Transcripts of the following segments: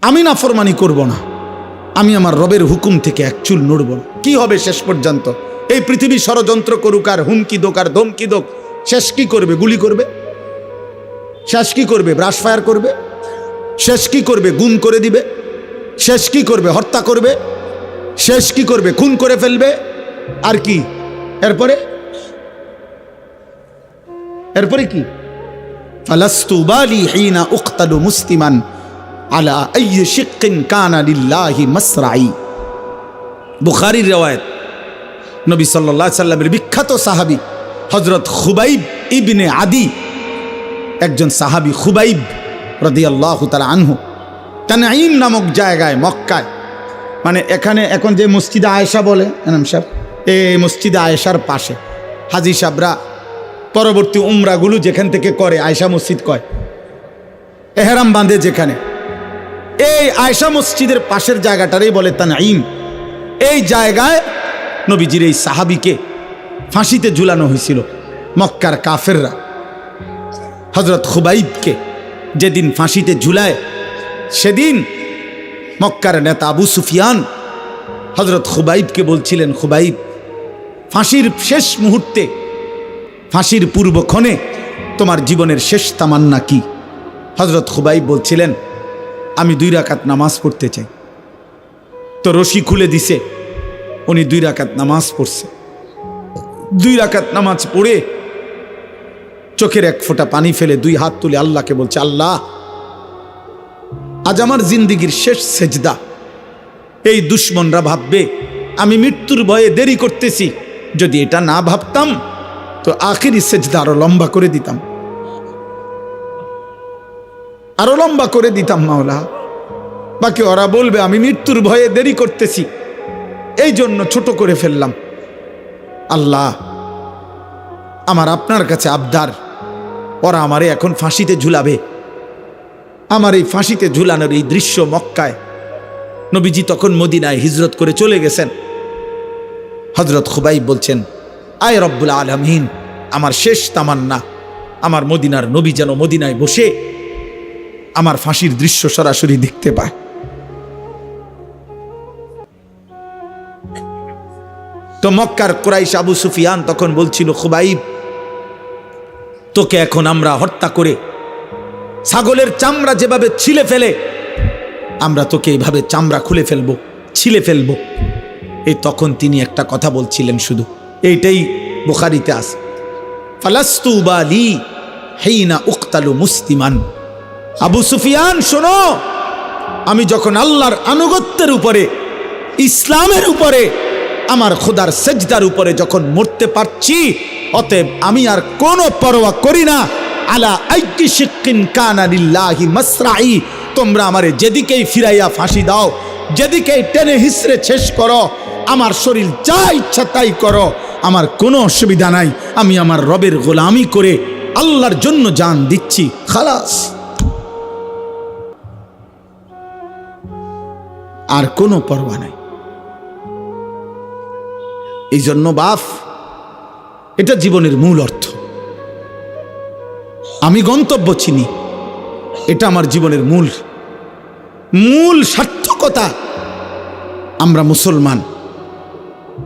আমি নাফরমানি করব না, আমি আমার রবের হুকুম থেকে এক চুল নড়ব না। কি হবে শেষ পর্যন্ত? এই পৃথিবী ষড়যন্ত্র করুক আর হুমকি দোক আর ধমকি দোক, শেষ কি করবে? গুলি করবে। শেষ কি করবে? ব্রাশ ফায়ার করবে। শেষ কি করবে? গুম করে দিবে। শেষ কি করবে? হত্যা করবে। শেষ কি করবে? খুন করে ফেলবে। আর কি এরপরে? এরপরে কি? ফালাস্তু বালি হিনা উকতালু মুসলিমান আলা আইয়ি শিক্কিন কানা লিল্লাহি মাসরাই। বুখারীর riwayat, নবী সাল্লাল্লাহু আলাইহি সাল্লামের বিখ্যাত সাহাবী হযরত খুবাইব ইবনে আদি, একজন সাহাবী খুবাইব রাদিয়াল্লাহু তাআলা আনহু, তানঈম নামক জায়গায় মক্কায়, মানে এখানে এখন যে মসজিদে আয়েশা বলে এনাম সাহেব, এই মসজিদে আয়েশার পাশে হাজী সাহেবরা পরবর্তী উমরাগুলো যেখান থেকে করে আয়েশা মসজিদ কয়, এহরাম বাঁধে যেখানে, এই আয়েশা মসজিদের পাশের জায়গাটারই বলে তানঈম। এই জায়গায় নবীজির এই সাহাবীকে ফাঁসিতে ঝুলানো হয়েছিল। মক্কার কাফেররা হযরত খুবাইবকে যেদিন ফাঁসিতে ঝুলায়, সেদিন মক্কার নেতা আবু সুফিয়ান হযরত খুবাইবকে বলছিলেন, খুবাইব, ফাঁসির শেষ মুহূর্তে, ফাঁসির পূর্বক্ষণে তোমার জীবনের শেষ তামান্না কি? হযরত খুবাইব বলছিলেন, আমি 2 রাকাত নামাজ পড়তে চাই। তো রশি খুলে দিছে, উনি 2 রাকাত নামাজ পড়ছে। 2 রাকাত নামাজ পড়ে চোখের এক ফোঁটা পানি ফেলে 2 হাত তুলে আল্লাহকে বলছে, আল্লাহ, আজ আমার জিন্দিগির শেষ সেজদা। এই দুশ্মনরা ভাববে আমি মৃত্যুর ভয়ে দেরি করতেছি, যদি এটা না ভাবতাম তো আখিরি সেজদা আরো লম্বা করে দিতাম, আরো লম্বা করে দিতাম মাওলা। বাকি ওরা বলবে আমি মৃত্যুর ভয়ে দেরি করতেছি, এই জন্য ছোট করে ফেললাম। আল্লাহ, আমার আপনার কাছে আবদার, ওরা আমারে এখন ফাঁসিতে ঝুলাবে। আমার এই ফাঁসিতে ঝুলানোর এই দৃশ্য মক্কায়, নবীজি তখন মদিনায় হিজরত করে চলে গেছেন। হযরত খুবাইব বলছেন, আয় রব্বুল আলামিন, আমার শেষ তামান্না আমার মদিনার নবী যেন মদিনায় বসে আমার ফাঁসির দৃশ্য সরাসরি দেখতে পায়। তো মক্কার কুরাইশ আবু সুফিয়ান তখন বলছিল, খুবাইব, তোকে এখন আমরা হত্যা করে ছাগলের চামড়া যেভাবে ছিলে ফেলে, আমরা তোকে এইভাবে চামড়া খুলে ফেলবো, ছিলে ফেলবো। এই তখন তিনি একটা কথা বলছিলেন, শুধু এইটাই বুখারীতে আছে, ফালাস্তু বালি হিনা উকতালু মুসলিমান। আবু সুফিয়ান, শোনো, আমি যখন আল্লাহর আনুগত্যের উপরে, ইসলামের উপরে, আমার খোদার সেজদার উপরে যখন মরতে পারছি, অতএব আমি আর কোনো পরোয়া করি না। আলা আইয়ি শিক্কিন কানা লিল্লাহি মাসরাই। তোমরা আমারে যেদিকেই ফিরাইয়া ফাঁসি দাও, যেদিকেই টেনে হিসড়ে শেষ করো, আমার শরীর যা ইচ্ছা তাই করো, আমার কোনো অসুবিধা নাই। আমি আমার রবের গোলামি করে আল্লাহর জন্য জান দিচ্ছি, খালাস। আর কোনো পরোয়া নাই। এই জন্য বাপ, এটা জীবনের মূল অর্থ। আমি গন্তব্য চিনি, এটা আমার জীবনের মূল সার্থকতা। আমরা মুসলমান,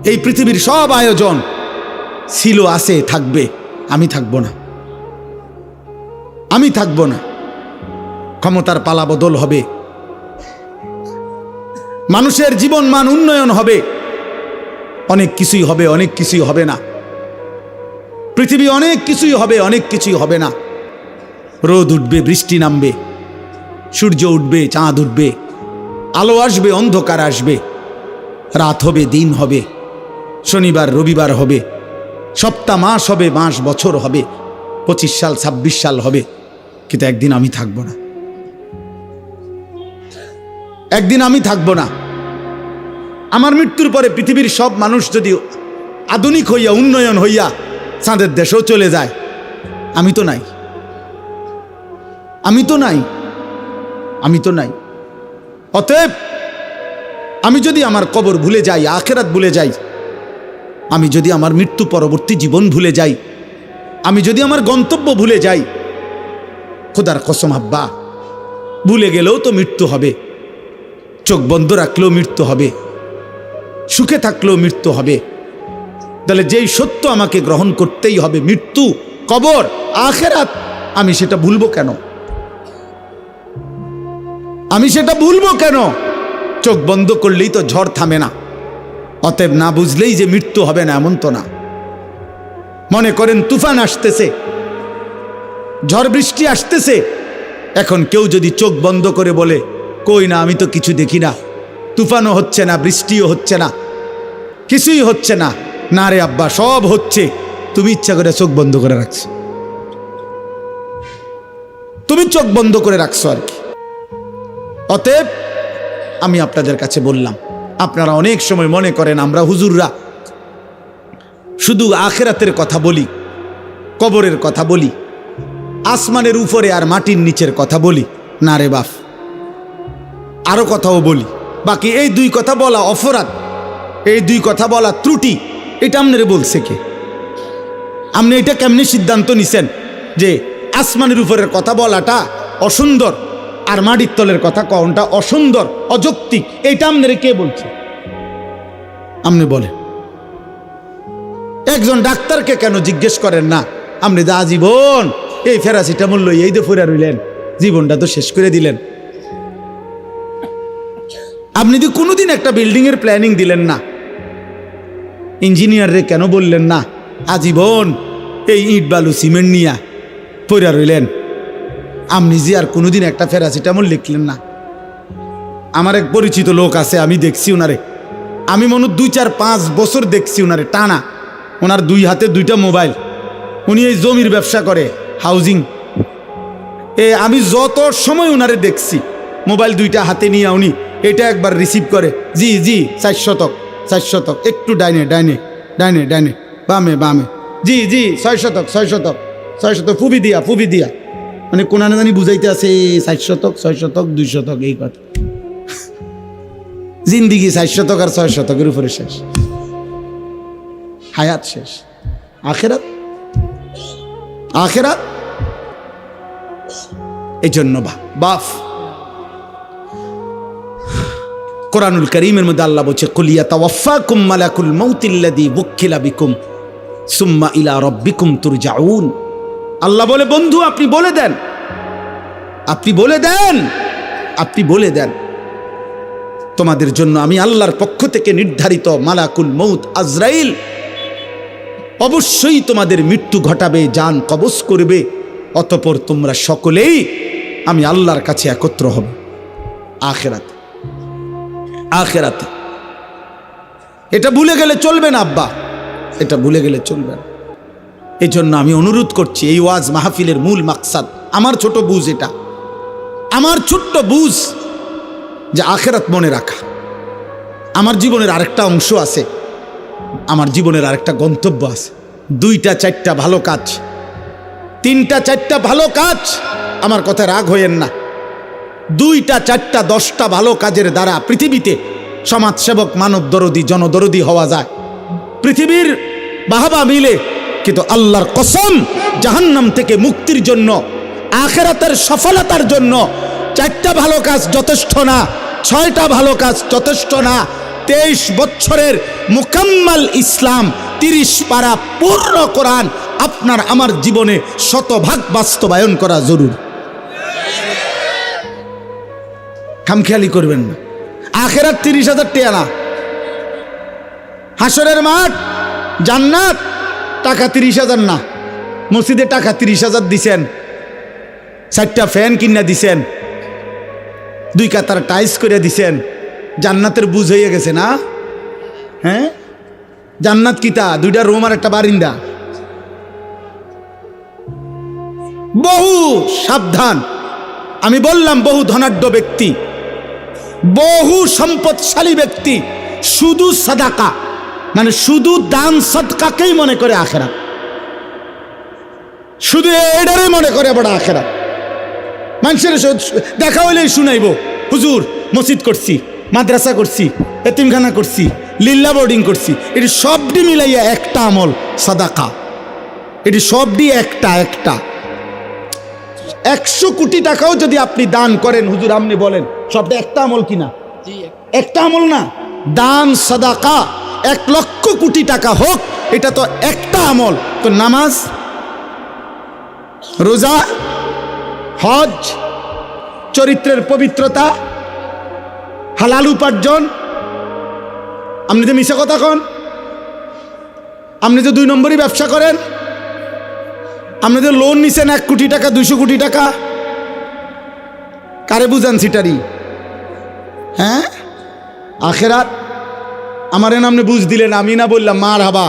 এই পৃথিবীর সব আয়োজন ছিল, আছে, থাকবে, আমি থাকবো না, আমি থাকবো না। ক্ষমতার পালা বদল হবে, মানুষের জীবন মান উন্নয়ন হবে, অনেক কিছুই হবে, অনেক কিছুই হবে না। পৃথিবী অনেক কিছুই হবে, অনেক কিছুই হবে না। রোদ উঠবে, বৃষ্টি নামবে, সূর্য উঠবে, চাঁদ উঠবে, আলো আসবে, অন্ধকার আসবে, রাত হবে, দিন হবে, শনিবার রবিবার হবে, সপ্তাহ মাস হবে, মাস বছর হবে, 25 সাল 26 সাল হবে। কিন্তু একদিন আমি থাকবো না, একদিন আমি থাকবো না। আমার মৃত্যুর পরে পৃথিবীর সব মানুষ যদি আধুনিক হইয়া, উন্নয়ন হইয়া চাঁদের দেশেও চলে যায়, আমি তো নাই, আমি তো নাই, আমি তো নাই। অতএব আমি যদি আমার কবর ভুলে যাই, আখিরাত ভুলে যাই, আমি যদি আমার মৃত্যু পরবর্তী জীবন ভুলে যাই, আমি যদি আমার গন্তব্য ভুলে যাই, খোদার কসম আব্বা, ভুলে গেলেও তো মৃত্যু হবে, চোখ বন্ধ রাখলেও মৃত্যু হবে, সুখে থাকলেও মৃত্যু হবে। তাহলে যেই সত্য আমাকে গ্রহণ করতেই হবে, মৃত্যু, কবর, আখিরাত, আমি সেটা ভুলবো কেন? আমি সেটা ভুলবো কেন? চোখ বন্ধ করলেই তো ঝড় থামে না। অতএব না বুঝলেই যে মৃত্যু হবে না এমন তো না। মনে করেন তুফান আসতেছে, ঝড় বৃষ্টি আসতেছে, এখন কেউ যদি চোখ বন্ধ করে বলে কই না, আমি তো কিছু দেখি না, তুফানও হচ্ছে না, বৃষ্টিও হচ্ছে না, কিছুই হচ্ছে না, না রে আব্বা সব হচ্ছে, তুমি ইচ্ছা করে চোখ বন্ধ করে রাখছো, তুমি চোখ বন্ধ করে রাখছো আর কি। অতএব আমি আপনাদের কাছে বললাম, আপনারা অনেক সময় মনে করেন আমরা হুজুররা শুধু আখিরাতের কথা বলি, কবরের কথা বলি, আসমানের উপরে আর মাটির নিচের কথা বলি। না রে বাপ, আরো কথাও বলি। বাকি এই দুই কথা বলা অপরাধ, এই দুই কথা বলা ত্রুটি, এটা আপনারে বলছে কে? আপনি এটা কেমনি সিদ্ধান্ত নিছেন যে আসমানের উপরের কথা বলাটা অসুন্দর আর মাটির তলের কথা কওয়াটা অসুন্দর, অযৌক্তিক? এইটা আপনারে কে বলছে? আপনি বলেন। একজন ডাক্তারকে কেন জিজ্ঞেস করেন না, আপনি যা জীবন এই প্যারাসিটামল লই এই তো ফুরা রইলেন, জীবনটা তো শেষ করে দিলেন। আপনি তো কোনোদিন একটা বিল্ডিং এর প্ল্যানিং দিলেন না, ইঞ্জিনিয়াররে কেন বললেন না আজীবন এই ইট বালু সিমেন্ট নিয়া পড়া রইলেন? আপনি যে আর কোনোদিন একটা প্যারাসিটামল লিখলেন না? আমার এক পরিচিত লোক আছে, আমি দেখছি ওনারে, আমি মনে 2-4-5 বছর দেখছি ওনারে টানা। ওনার 2 হাতে 2টা মোবাইল, উনি এই জমির ব্যবসা করে, হাউজিং। আমি যত সময় ওনারে দেখছি মোবাইল 2টা হাতে নিয়ে উনি এটা একবার রিসিভ করে, জি জি 4 শতক 4 শতক, একটু ডাইনে ডাইনে ডাইনে ডাইনে, বামে বামে, জি জি 6 শতক 6 শতক 6 শতক, ফুবি দিয়া ফুবি দিয়া, মানে কোন না জানি বুঝাইতে আছে 4 শতক 6 শতক 2 শতক, এই কথা। জিন্দিগি 4 শতক আর 6 শতকের উপরে শেষ, হায়াত শেষ। আখিরাত, আখিরাত। এই জন্য বাফ কোরআনুল কারীমের মধ্যে আল্লাহ বলছে, কুল ইয়াতাওয়াফাকুম মালাকুল মাউতিল্লাযী বুক্কিলা বিকুম সুম্মা ইলা রাব্বিকুম তুরজাউন। আল্লাহ বলে, বন্ধু আপনি বলে দেন, আপনি বলে দেন, আপনি বলে দেন, তোমাদের জন্য আমি আল্লাহর পক্ষ থেকে নির্ধারিত মালাকুল মউত আজরাইল অবশ্যই তোমাদের মৃত্যু ঘটাবে, জান কবজ করবে, অতঃপর তোমরা সকলেই আমি আল্লাহর কাছে একত্র হবে আখিরাতে। আখিরাতে এটা ভুলে গেলে চলবে না আব্বা, এটা ভুলে গেলে চলবে না। এই জন্য আমি অনুরোধ করছি, এই ওয়াজ মাহফিলের মূল মাকসাদ, আমার ছোট বুঝ, এটা আমার ছোট্ট বুঝ যে আখিরাত মনে রাখা। আমার জীবনের আরেকটা অংশ আছে, আমার জীবনের আরেকটা গন্তব্য আছে। 2-4টা ভালো কাজ, 3-4টা ভালো কাজ, আমার কথা রাগ হইয়েন না। 2-4টা 10টা ভালো কাজের দ্বারা পৃথিবীতে সমাজসেবক, মানব দরদি, জনদরদি হওয়া যায়। পৃথিবীর বাহবা মিলে, কিন্তু আল্লাহর কসম জাহান্নাম থেকে মুক্তির জন্য, আখিরাতের সফলতার জন্য 4টা ভালো কাজ যথেষ্ট না, 6টা ভালো কাজ যথেষ্ট না। 23 বছরের মুকাম্মাল ইসলাম, 30 পারা পূর্ণ কোরআন আপনার আমার জীবনে শতভাগ বাস্তবায়ন করা জরুরি। খামখেয়ালি করবেন না। আখিরাত 30,000 টাকা না, হাসরের মাঠ জান্নাত টাকা 30,000 না। মসজিদে টাকা 30,000 দিছেন, 4টা ফ্যান কিনা দিছেন, 2 কাতার টাইলস করে দিছেন, জান্নাতের বুঝ হয়ে গেছে না? হ্যাঁ, জান্নাত কিতা 2টা রুম আর একটা বারিন্দা। বহু সাবধান, আমি বললাম বহু ধনাঢ্য ব্যক্তি, বহু সম্পদশালী ব্যক্তি শুধু সাদাকা, মানে শুধু দান সদকাকেই মনে করে আখিরাত, শুধু এটারই মনে করে বড় আখিরাত। মানুষের দেখা হইলেই শুনাইব, হুজুর মসজিদ করছি, মাদ্রাসা করছি, এতিমখানা করছি, লিল্লা বোর্ডিং করছি, এটি সবটি মিলাইয়া একটা আমল সাদাকা। এটি সবটি একটা একটা। 100 কোটি টাকাও যদি আপনি দান করেন, হুজুর আপনি বলেন সবটা একটা আমল কিনা? একটা আমল না, দান সাদাকা 1,00,000 কোটি টাকা হোক, এটা তো একটা আমল। তো নামাজ, রোজা, হজ, চরিত্রের পবিত্রতা, হালাল উপার্জন। আপনি যে মিশা কথা কন, আপনি যে 2 নম্বরই ব্যবসা করেন, আপনি যে লোন নিছেন 1 কোটি টাকা 200 কোটি টাকা, কারে বুঝান সিটারি? হ্যাঁ, আখেরাত আমার আপনি বুঝ দিলেন, আমি না বললাম মার হাবা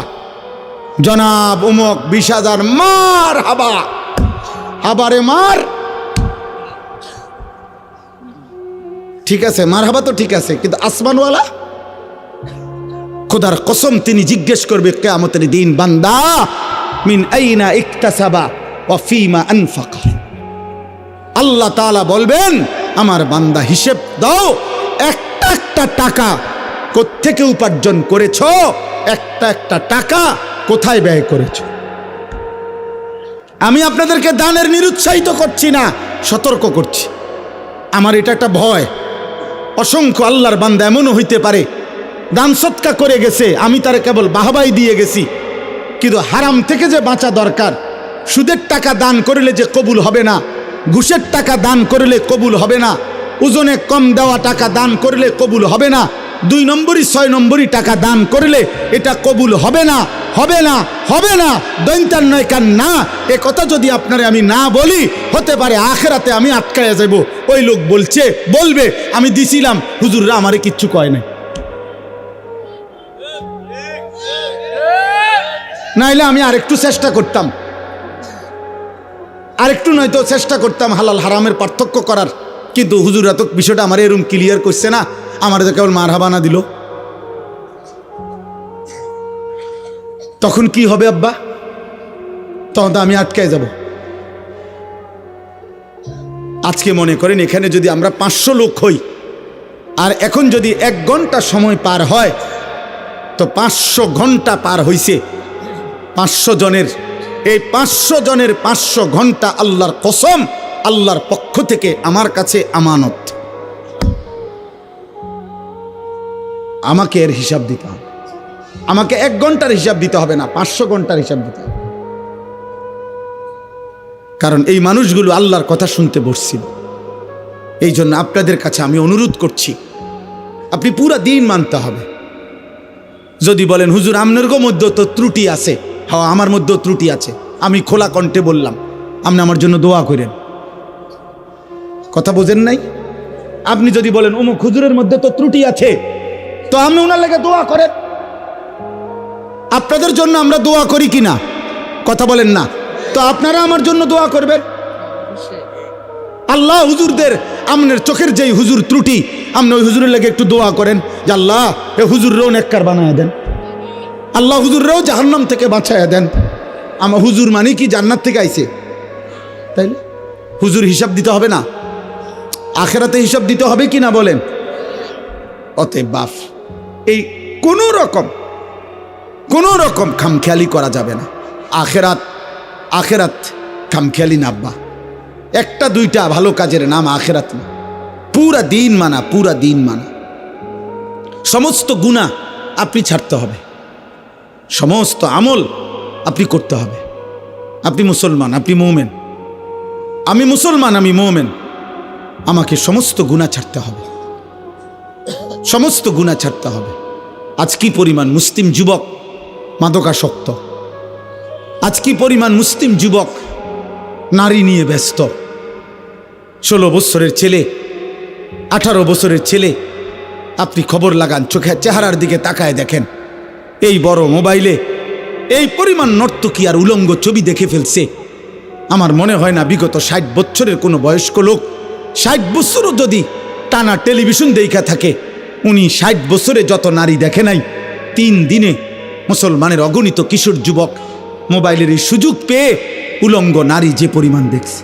জনাব উমক 20,000 মার হাবা, হাবারে মার। ঠিক আছে, মার হাবা তো ঠিক আছে, কিন্তু আসমানওয়ালা খোদার কসম তিনি জিজ্ঞেস করবে কিয়ামতের দিন, বান্দা মিন আইনা ইকতাসাবা ওয়া ফিমা আনফাকা। আল্লাহ তাআলা বলবেন, আমার বান্দা হিসেব দাও, একটা একটা টাকা কোত্থেকে উপার্জন করেছো, একটা একটা টাকা কোথায় ব্যয় করেছো। আমি আপনাদেরকে দানের নিরুৎসাহিত করছি না, সতর্ক করছি। আমার এটা একটা ভয়, অসংখ্য আল্লাহর বান্দা এমনও হইতে পারে দান সৎকা করে গেছে, আমি তারে কেবল বাহবাই দিয়ে গেছি, কিন্তু হারাম থেকে যে বাঁচা দরকার। সুদের টাকা দান করলে যে কবুল হবে না, ঘুষের টাকা দান করলে কবুল হবে না, ওজনে কম দেওয়া টাকা দান করলে কবুল হবে না, 2 নম্বরই 6 নম্বরই টাকা দান করলে এটা কবুল হবে না, হবে না, হবে না, দৈন্তার নয় কান না। এ কথা যদি আপনারে আমি না বলি, হতে পারে আখেরাতে আমি আটকায়া যাব। ওই লোক বলবে আমি দিছিলাম, হুজুররা আমারে কিচ্ছু কয় নাই। নাইলে আমি আরেকটু চেষ্টা করতাম, আরেকটু নয়তো চেষ্টা করতাম হালাল হারামের পার্থক্য করার, কিন্তু হুজুরা তো বিষয়টা আমার এরকম ক্লিয়ার করছে না, আমার তো কেবল মার হাবানা দিল। তখন কি হবে আব্বা? তখন তো আমি আটকায় যাব। আজকে মনে করেন এখানে যদি আমরা 500 লোক হই, আর এখন যদি 1 ঘন্টা সময় পার হয়, তো 500 ঘন্টা পার হইছে 500 জনের। এই 500 জনের 500 ঘন্টা আল্লাহর কসম, আল্লাহর পক্ষ থেকে আমার কাছে আমানত। আমাকে এর হিসাব দিতে হবে। আমাকে 1 ঘন্টার হিসাব দিতে হবে না, 500 ঘন্টার হিসাব দিতে হবে। কারণ এই মানুষগুলো আল্লাহর কথা শুনতে বসছিল। এই জন্য আপনাদের কাছে আমি অনুরোধ করছি, আপনি পুরা দিন মানতে হবে। যদি বলেন হুজুর আপনার মধ্যে তো ত্রুটি আছে, হ্যাঁ আমার মধ্যেও ত্রুটি আছে, আমি খোলা কণ্ঠে বললাম, আপনি আমার জন্য দোয়া করেন। কথা বোঝেন নাই? আপনি যদি বলেন অমুক হুজুরের মধ্যে তো ত্রুটি আছে, তো আপনি ওনার লেগে দোয়া করেন। আপনাদের জন্য আমরা দোয়া করি কিনা? কথা বলেন না? তো আপনারা আমার জন্য দোয়া করবেন। আল্লাহ হুজুরদের, আপনার চোখের যেই হুজুর ত্রুটি, আপনি ওই হুজুরের লেগে একটু দোয়া করেন যে আল্লাহ এ হুজুররাও নেককার বানায় দেন, আল্লাহ হুজুররাও জাহান্নাম থেকে বাঁচাইয়া দেন। আমার হুজুর মানে কি জান্নাত থেকে আইছে? তাই না? হুজুর হিসাব দিতে হবে না? আখেরাতে হিসাব দিতে হবে কি না বলেন? অতএব বাপ, এই কোনো রকম খামখেয়ালি করা যাবে না। আখেরাত খামখেয়ালি না আব্বা। 1-2টা ভালো কাজের নাম আখেরাত না, পুরা দিন মানা, পুরা দিন মানা। সমস্ত গুনাহ আপনি ছাড়তে হবে, সমস্ত আমল আপনি করতে হবে। আপনি মুসলমান, আপনি মুমিন, আমি মুসলমান, আমি মুমিন। আমাকে সমস্ত গুনাহ ছাড়তে হবে, সমস্ত গুনাহ ছাড়তে হবে। আজ কি পরিমাণ মুসলিম যুবক মাদকাসক্ত, আজ কি পরিমাণ মুসলিম যুবক নারী নিয়ে ব্যস্ত। 16 বছরের ছেলে, 18 বছরের ছেলে, আপনি খবর লাগান, চোখের চেহারার দিকে তাকায় দেখেন, এই বড় মোবাইলে এই পরিমাণ নর্তকী আর উলঙ্গ ছবি দেখে ফেলছে। আমার মনে হয় না বিগত 60 বছরের কোনো বয়স্ক লোক 60 বছরও যদি টানা টেলিভিশন দেখা থাকে, উনি 60 বছরে যত নারী দেখে নাই, 3 দিনে মুসলমানের অগণিত কিশোর যুবক মোবাইলের এই সুযোগ পেয়ে উলঙ্গ নারী যে পরিমাণ দেখছে।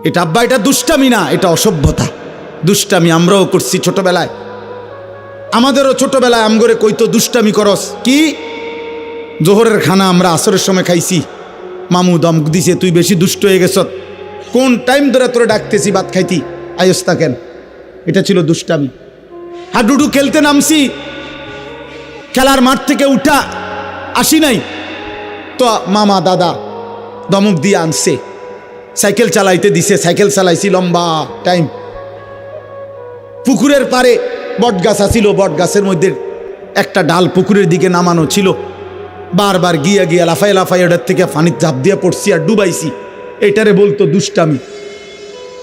এটা আব্বা, এটা দুষ্টামি না, এটা অসভ্যতা। দুষ্টামি আমরাও করছি ছোটবেলায়, আমাদেরও ছোটবেলায় আমগরে কইতো দুষ্টামি করস কি। জোহরের খানা আমরা আসরের সময় খাইছি, মামু দম দিছে তুই বেশি দুষ্ট হয়ে গেছ, কোন টাইম ধরে তোরে ডাকতেছি ভাত খাইতি, আয়স থাকেন। এটা ছিল দুষ্টামি। হাডুডু খেলতে নামছি, খেলার মাঠ থেকে উঠা আসি নাই তো মামা দাদা দমক দিয়ে আনছে, সাইকেল চালাইতে দিছে, সাইকেল চালাইছি লম্বা টাইম। পুকুরের পারে বট গাছ আছিল, বট গাছের মধ্যে একটা ডাল পুকুরের দিকে নামানো ছিল। বারবার গিয়া গিয়া লাফাই লাফাই ওটার থেকে পানির ঝাঁপ দিয়ে পড়ছি আর ডুবাইছি। এইটারে বলতো দুষ্টামি।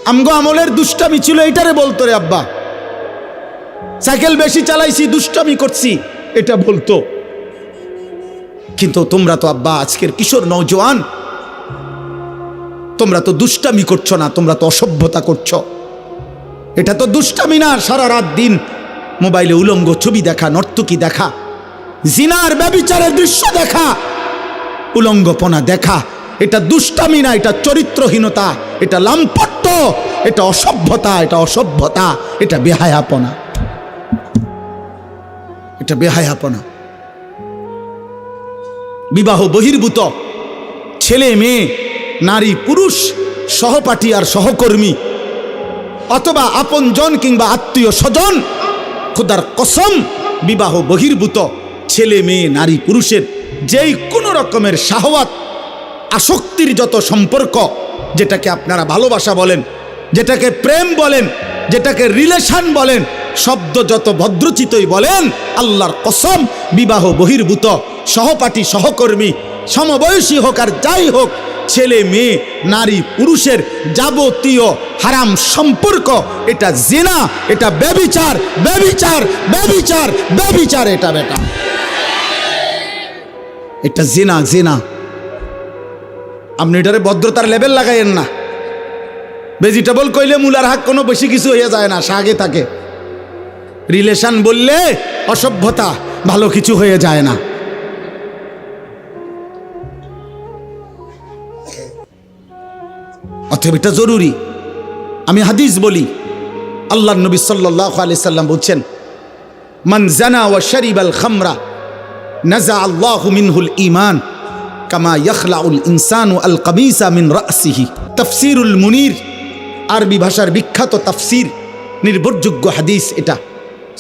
আমগো আমলের দুষ্টামি ছিল, এইটারে বলতো রে আব্বা। সাইকেল বেশি চালাইছি, দুষ্টামি করছি, এটা বলতো। কিন্তু তোমরা তো আব্বা আজকের কিশোর নওজোয়ান, তোমরা তো দুষ্টামি করছো না, তোমরা তো অসভ্যতা করছো। এটা তো দুষ্টামি না, সারা রাত দিন মোবাইলে উলঙ্গ ছবি দেখা, নর্তকী দেখা, জিনার ব্যভিচারের দৃশ্য দেখা, উলঙ্গপনা দেখা, এটা দুষ্টামি না, এটা চরিত্রহীনতা, এটা লাম্পট্য, এটা অসভ্যতা, এটা অসভ্যতা, এটা বেহায়াপনা, এটা বেহায়াপনা। বিবাহ বহির্ভূত ছেলে মেয়ে, নারী পুরুষ, সহপাঠী আর সহকর্মী অথবা আপনজন কিংবা আত্মীয় স্বজন, খোদার কসম বিবাহ বহির্ভূত ছেলে মেয়ে নারী পুরুষের যেই কোনো রকমের শাহওয়াত, আসক্তির যত সম্পর্ক, যেটাকে আপনারা ভালোবাসা বলেন, যেটাকে প্রেম বলেন, যেটাকে রিলেশন বলেন, শব্দ যত ভদ্রচিতই বলেন, আল্লাহর কসম বিবাহ বহির্ভূত সহপাঠী সহকর্মী সমবয়সী হোক আর যাই হোক, ছেলে মেয়ে নারী পুরুষের যাবতীয় হারাম সম্পর্ক, এটা জিনা, এটা ব্যভিচার, ব্যভিচার, ব্যভিচার, ব্যভিচার, এটা বেটা, এটা জিনা, জিনা। আপনি এটারে ভদ্রতার লেভেল লাগাইয়েন না। ভেজিটেবল কইলে মূলার হাক কোনো বেশি কিছু হয়ে যায় না, শাকে থাকে। রিলেশন বললে অসভ্যতা, ভালো কিছু হয়ে যায় না। অতএব এটা জরুরি। আমি হাদিস বলি, আল্লাহর নবী সাল্লাল্লাহু আলাইহি সাল্লাম বলছেন, মান জানা ওয়া শারিবাল খামরা নাযা আল্লাহু মিনহুল ঈমান কামা ইয়াখলাউল ইনসানু আল কামিসা মিন রাসিহি। তাফসীরুল মুনির, আরবি ভাষার বিখ্যাত তাফসীর, নির্ভরযোগ্য হাদিস, এটা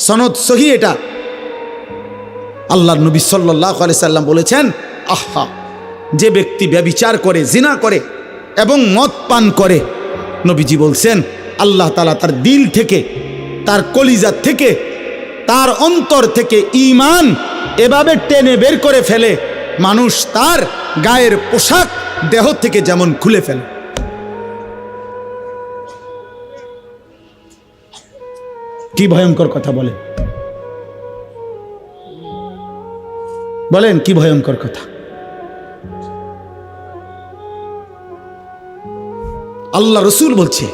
সনদ সহিহ। এটা আল্লাহর নবী সাল্লাল্লাহু আলাইহি সাল্লাম বলেছেন, আহা, যে ব্যক্তি ব্যভিচার করে, জিনা করে এবং মদ পান করে, নবীজি বলছেন আল্লাহ তাআলা তার দিল থেকে, তার কলিজা থেকে, তার অন্তর থেকে ঈমান এভাবে টেনে বের করে ফেলে, মানুষ তার গায়ের পোশাক দেহ থেকে যেমন খুলে ফেলে। কি ভয়ঙ্কর কথা বলেন, বলেন কি ভয়ঙ্কর কথা। আল্লাহ রসুল বলছে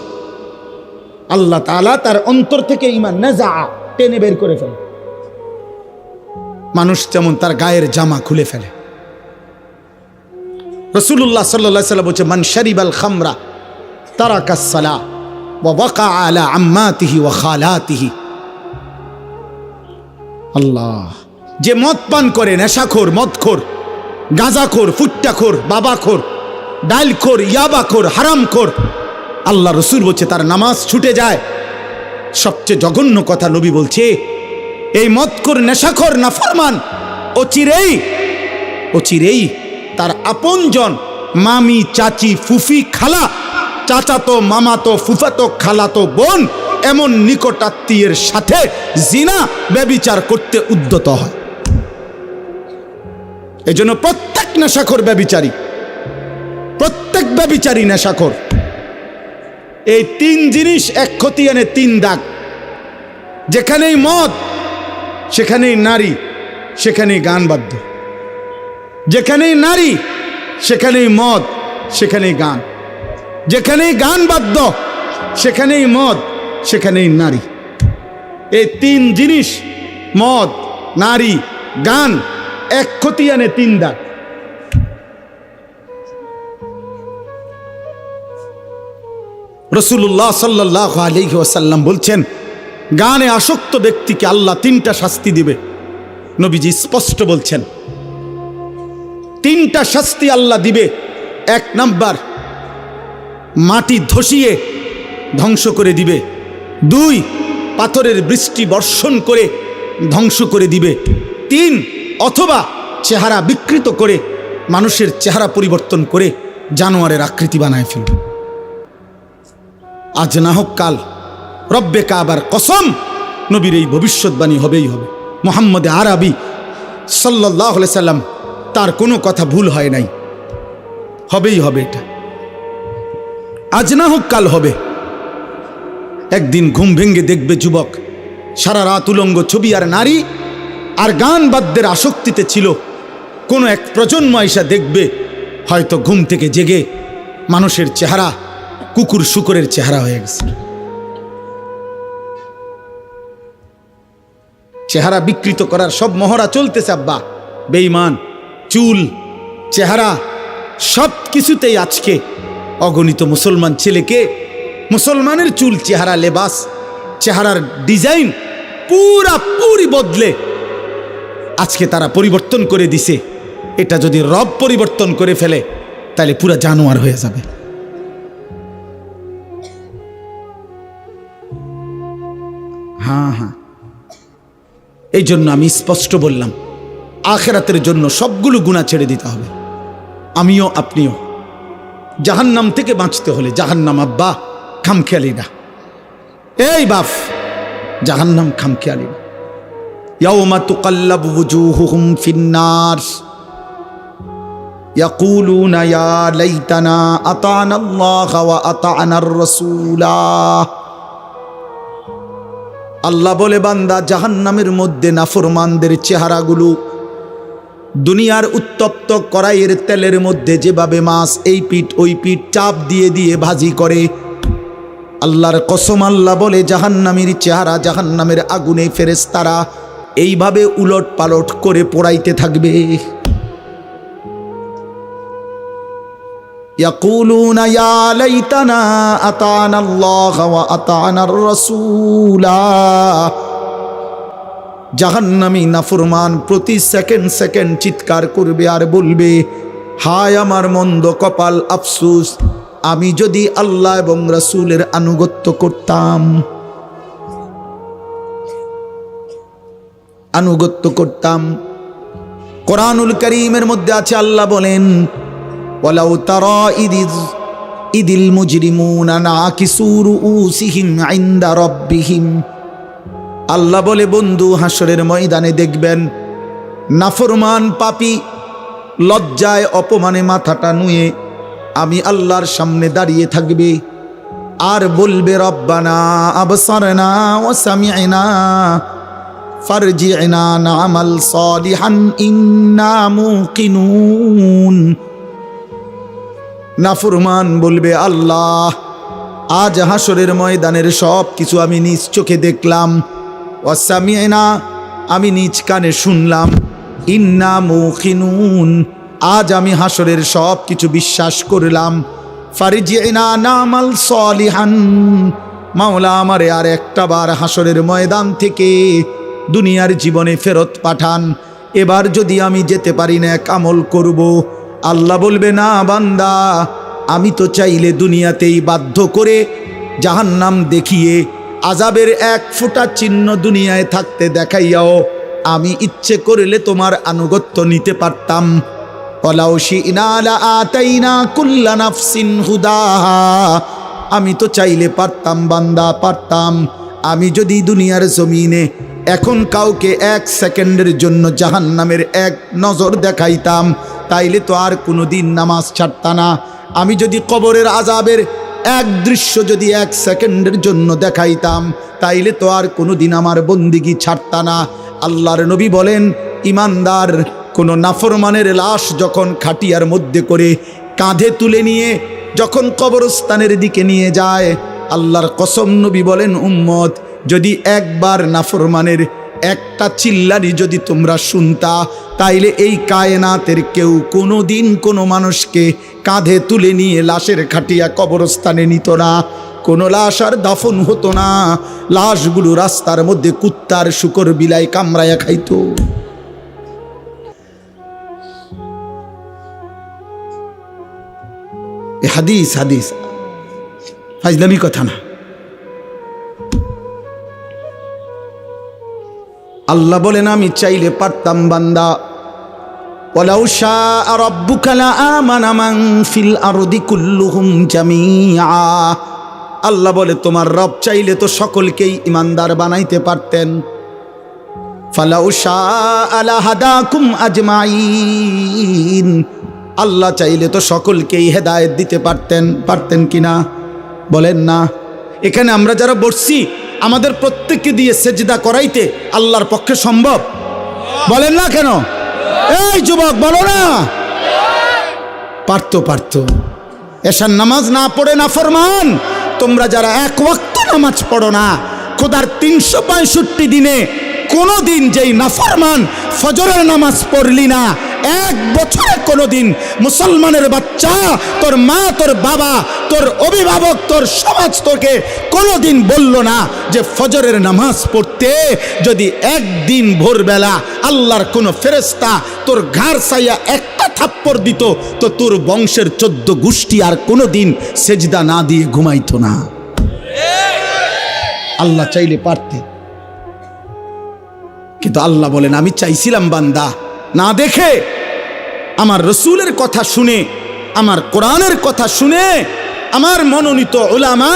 আল্লাহ তাআলা তার অন্তর থেকে ঈমান নাযা, টেনে বের করে ফেলে, মানুষ যেমন তার গায়ের জামা খুলে ফেলে। রাসূলুল্লাহ সাল্লাল্লাহু আলাইহি ওয়াসাল্লাম বলছে, মান শারিবাল খামরা তারাকাস সালাহ ওয়া ওয়াকা আলা আম্মাতিহি ওয়া খালাতিহি। আল্লাহ, যে মদ পান করে, নেশাখোর, মদখোর, গাঁজাখোর, ফুট্টাখোর, বাবাখোর, ডাইলখোর, ইয়াবাখোর, হারামখোর, আল্লাহ রসুল বলছে তার নামাজ ছুটে যায়। সবচেয়ে জঘন্য কথা নবী বলছে, এই মদখোর, নেশাখোর, নাফরমান অচিরেই অচিরেই তার আপনজন, মামি, চাচি, ফুফি, খালা, চাচাতো, মামাতো, ফুফাতো, খালাতো বোন, এমন নিকটাত্মীয়ের সাথে জিনা, ব্যভিচার করতে উদ্যত হয়। এই জন্য প্রত্যেক নেশাখোর ব্যভিচারী, প্রত্যেক ব্যভিচারী নেশাখোর। এই তিন জিনিস এক খতিয়ানে তিন দাগ। যেখানেই মদ সেখানেই নারী, সেখানেই গান বাদ্য। যেখানেই নারী সেখানেই মদ, সেখানেই গান। যেখানেই গান বাদ্য সেখানেই মদ, সেখানেই নারী। এই তিন জিনিস, মদ, নারী, গান, এক খতিয়ানে তিন দাগ। রাসূলুল্লাহ সাল্লাল্লাহু আলাইহি ওয়াসাল্লাম বলছেন, গানে আসক্ত ব্যক্তিকে আল্লাহ তিনটা শাস্তি দিবে। নবীজি স্পষ্ট বলছেন, তিনটা শাস্তি আল্লাহ দিবে। এক নাম্বার, মাটি ধসিয়ে ধ্বংস করে দিবে। 2, পাথরের বৃষ্টি বর্ষণ করে ধ্বংস করে দিবে। 3, অথবা চেহারা বিকৃত করে মানুষের চেহারা পরিবর্তন করে জানোয়ারের আকৃতি বানায় ফেলবে। আজ না হোক কাল, রব্বে কাবার কসম, নবীর এই ভবিষ্যৎবাণী হবেই হবে। মুহাম্মদ আরবি সাল্লাল্লাহু আলাইহি সাল্লাম, তার কোনো কথা ভুল হয় নাই, হবেই হবে। এটা আজ না হোক কাল হবে। একদিন ঘুম ভেঙে দেখবে যুবক সারা রাত উলঙ্গ ছবি আর নারী আর গান বাদ্যের আসক্তিতে ছিল। কোনো এক প্রজন্ম আইসা দেখবে হয়তো ঘুম থেকে জেগে মানুষের চেহারা কুকুর শুকরের চেহারা হয়ে গেছে। চেহারা বিকৃত করার সব মহড়া চলতেছে আব্বা। বেঈমান, চুল, চেহারা সব কিছুতেই আজকে অগণিত মুসলমান ছেলেকে, মুসলমানের চুল, চেহারা, লেবাস, চেহারার ডিজাইন পুরি বদলে আজকে তারা পরিবর্তন করে দিছে। এটা যদি রব পরিবর্তন করে ফেলে তাহলে পুরা জানোয়ার হয়ে যাবে। হ্যাঁ, এই জন্য আমি স্পষ্ট বললাম, আখিরাতের জন্য সবগুলো গুনাহ ছেড়ে দিতে হবে। আমিও আপনিও। জাহান্নাম থেকে বাঁচতে হলে, জাহান্নাম আব্বা খামখেয়ালি না, এই বাপ, জাহান্নাম খামখেয়ালি না। ইয়াউমা তুকাল্লাবু ওয়ুজুহুহুম ফিন্নার ইয়াকুলুনা ইয়া লাইতানা আতানা আল্লাহ ওয়া আতানার রাসূলা। আল্লাহ বলে, বান্দা, জাহান্নামের মধ্যে নাফরমানদের চেহারাগুলো দুনিয়ার উত্তপ্ত কড়াইয়ের তেলের মধ্যে যেভাবে মাছ এই পিঠ ওই পিঠ চাপ দিয়ে দিয়ে ভাজি করে, আল্লাহর কসম আল্লাহ বলে জাহান্নামের চেহারা জাহান্নামের আগুনে ফেরেশতারা এইভাবে উলট পালট করে পোড়াইতে থাকবে। ইয়াকুলুনা ইয়া লাইতানা আতানা আল্লাহ ওয়া আতানার রাসূলা। জাহান্নামী নাফরমান প্রতি সেকেন্ড সেকেন্ড চিৎকার করবে আর বলবে, হায় আমার মন্দ কপাল, আফসোস, আমি যদি আল্লাহ এবং রাসূলের আনুগত্য করতাম, আনুগত্য করতাম। কোরআনুল কারীমের মধ্যে আছে, আল্লাহ বলেন, ওয়ালাউ তারা ইদিল মুজরিমুনা নাকিসু রুউসিহিম ইনদা রাব্বিহিম। আল্লাহ বলে, বন্ধু, হাসরের ময়দানে দেখবেন নাফরমান পাপী লজ্জায় অপমানে মাথাটা নুয়ে আমি আল্লাহর সামনে দাঁড়িয়ে থাকবে আর বলবে, রব্বানা আবসারনা ওয়া সামি'না ফারজি'না না'মাল সালিহান ইন্না মুকিনুন। নাফরমান বলবে, আল্লাহ, আজ হাসরের ময়দানের সব কিছু আমি নিজ চোখে দেখলাম, ওয়া সামি'না, আমি নিজ কানে শুনলাম, ইন্না মুকিনুন, আজ আমি হাসরের সব কিছু বিশ্বাস করলাম। ফারজি'না না'মাল সালিহান, মাওলা আমারে আর একটা বার হাসরের ময়দান থেকে দুনিয়ার জীবনে ফেরত পাঠান, এবার যদি আমি যেতে পারি না এক আমল করব। আল্লাহ বলবে, না বান্দা, আমি তো চাইলে দুনিয়াতেই বাধ্য করে জাহান্নাম দেখিয়ে আযাবের এক ফোঁটা চিহ্ন দুনিয়ায় থাকতে দেখাইয়াও আমি ইচ্ছে করলে তোমার আনুগত্য নিতে পারতাম। ওয়ালাউ শি'না লাআতাইনা কুল্লা নাফসিন হুদাহা, আমি তো চাইলে পারতাম বান্দা, পারতাম। আমি যদি দুনিয়ার জমিনে এখন কাউকে এক সেকেন্ডের জন্য জাহান্নামের এক নজর দেখাইতাম, তাইলে তো আর কোনো দিন নামাজ ছাড়তা না। আমি যদি কবরের আযাবের এক দৃশ্য যদি এক সেকেন্ডের জন্য দেখাইতাম, তাইলে তো আর কোনো দিন আমার বন্দিগি ছাড়তা না। আল্লাহর নবী বলেন, ইমানদার কোনো নাফরমানের লাশ যখন খাটিয়ার মধ্যে করে কাঁধে তুলে নিয়ে যখন কবরস্থানের দিকে নিয়ে যায়, আল্লাহর কসম নবী বলেন, উম্মত, যদি একবার নাফরমানের একটা চিল্লানি যদি তোমরা শুনতা, তাইলে এই কায়নাতের কেউ কোনো দিন কোনো মানুষকে কাঁধে তুলে নিয়ে লাশের খাটিয়া কবরস্থানে নিত না। কোনো লাশ আর দাফন হতো না, লাশগুলো রাস্তার মধ্যে কুত্তার শুকর বিলাই কামড়ায়া খাইতো। হাদিস হাদিস ফাজলামি কথা না, আল্লাহ বলেন আমি চাইলে পারতাম বান্দা, ওয়ালাউ শাআ রাব্বুকা লাআমানা মান ফিল আরদি কুল্লুহুম জামিআ। আল্লাহ বলে তোমার রব চাইলে তো সকলকেই ইমানদার বানাইতে পারতেন। ফালাউ শাআ লাহাদাকুম আজমাইন। আল্লাহ চাইলে তো সকলকেই হেদায়েত দিতে পারতেন কিনা? বলেন না। এখানে আমরা যারা বসছি আমাদের প্রত্যেককে দিয়ে সেজদা করাইতে আল্লাহর পক্ষে সম্ভব? বলেন না কেন? এই যুবক বলো না। পারতো। এশার নামাজ না পড়ে নাফরমান তোমরা যারা এক ওয়াক্ত নামাজ পড়ো না, খোদার 365 দিনে কোনো দিন যেই নাফরমান ফজরের নামাজ পড়লি না, এক বছরে কোনো দিন মুসলমানের বাচ্চা, তোর মা, তোর বাবা, তোর অভিভাবক, তোর সমাজ তোকে কোনো দিন বলল না যে ফজরের নামাজ পড়তে যদি একদিন ভোরবেলা আল্লাহর কোনো ফেরেশতা তোর ঘাড় ছাইয়া একটা থাপ্পড় দিত তো তোর বংশের 14 গোষ্ঠী আর কোনো দিন সেজদা না দিয়ে ঘুমাইতো না। আল্লাহ চাইলে পারতে, কিন্তু আল্লাহ বলেন আমি চাইছিলাম বান্দা না দেখে, আমার রসুলের কথা শুনে, আমার কোরআনের কথা শুনে, আমার মনোনীত উলামা,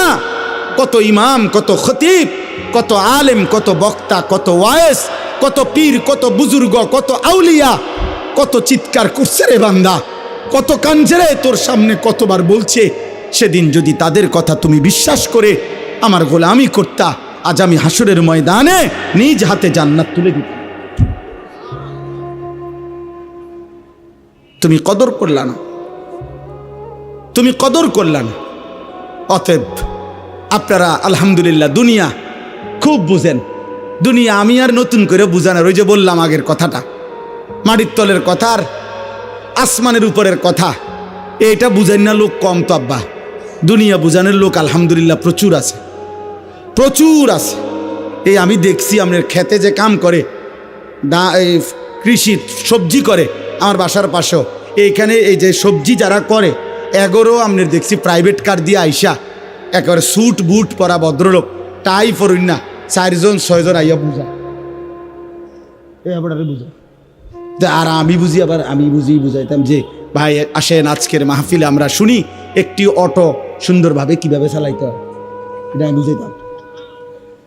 কত ইমাম, কত খতিব, কত আলেম, কত বক্তা, কত ওয়ায়েস, কত পীর, কত বুজুর্গ, কত আউলিয়া, কত চিৎকার করছে রে বান্দা, কত কাঞ্জে রে তোর সামনে কতবার বলছে। সেদিন যদি তাদের কথা তুমি বিশ্বাস করে আমার গোলামি করতা, আজ আমি হাসরের ময়দানে নিজ হাতে জান্নাত তুলে দিতাম। তুমি কদর করলা না, তুমি কদর করলা না। অতএব আপনারা আলহামদুলিল্লাহ দুনিয়া খুব বুঝেন। দুনিয়া আমি আর নতুন করে বুঝানোর, ওই যে বললাম আগের কথাটা, মাটির তলের কথা আর আসমানের উপরের কথা, এইটা বুঝেন না লোক কম তো আব্বা। দুনিয়া বুঝানোর লোক আলহামদুলিল্লাহ প্রচুর আছে, প্রচুর আছে। এই আমি দেখছি আপনার খেতে যে কাম করে, এই কৃষি সবজি করে, আমার বাসার পাশেও এইখানে এই যে সবজি যারা করে এগোরও আপনার দেখছি প্রাইভেট কার দিয়ে আইসা একেবারে স্যুট বুট পরা ভদ্রলোক, টাই পরুন না, 4জন 6জন আইয়া বুঝা, বুঝা। আর আমি বুঝি, আবার আমি বুঝাইতাম যে ভাই আসেন আজকের মাহফিলে আমরা শুনি একটি অটো সুন্দরভাবে কিভাবে চালাইতে হয়, এটা আমি বুঝাইতাম।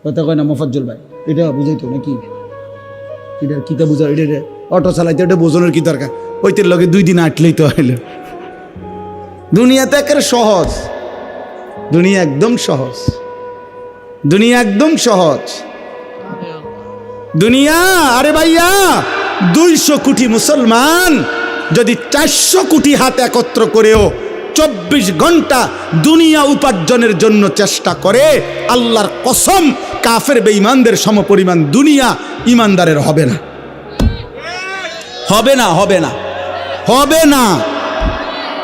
কথা কয় না মোফাজ্জল ভাই, এটা বুঝাইতো নাকি? এটা কিতা বুঝা, এটা অটো চালাইতে এটা বোঝানোর কি দরকার? ওইতের লগে 2 দিন আটলেই তো হইল। দুনিয়াতে একেবারে সহজ, দুনিয়া একদম সহজ, দুনিয়া একদম সহজ দুনিয়া। আরে ভাইয়া 200 কোটি মুসলমান যদি 400 কোটি হাত একত্র করেও 24 ঘন্টা দুনিয়া উপার্জনের জন্য চেষ্টা করে, আল্লাহর কসম কাফের বেঈমানদের সমপরিমাণ দুনিয়া ইমানদারের হবে না, হবে না, হবে না, হবে না।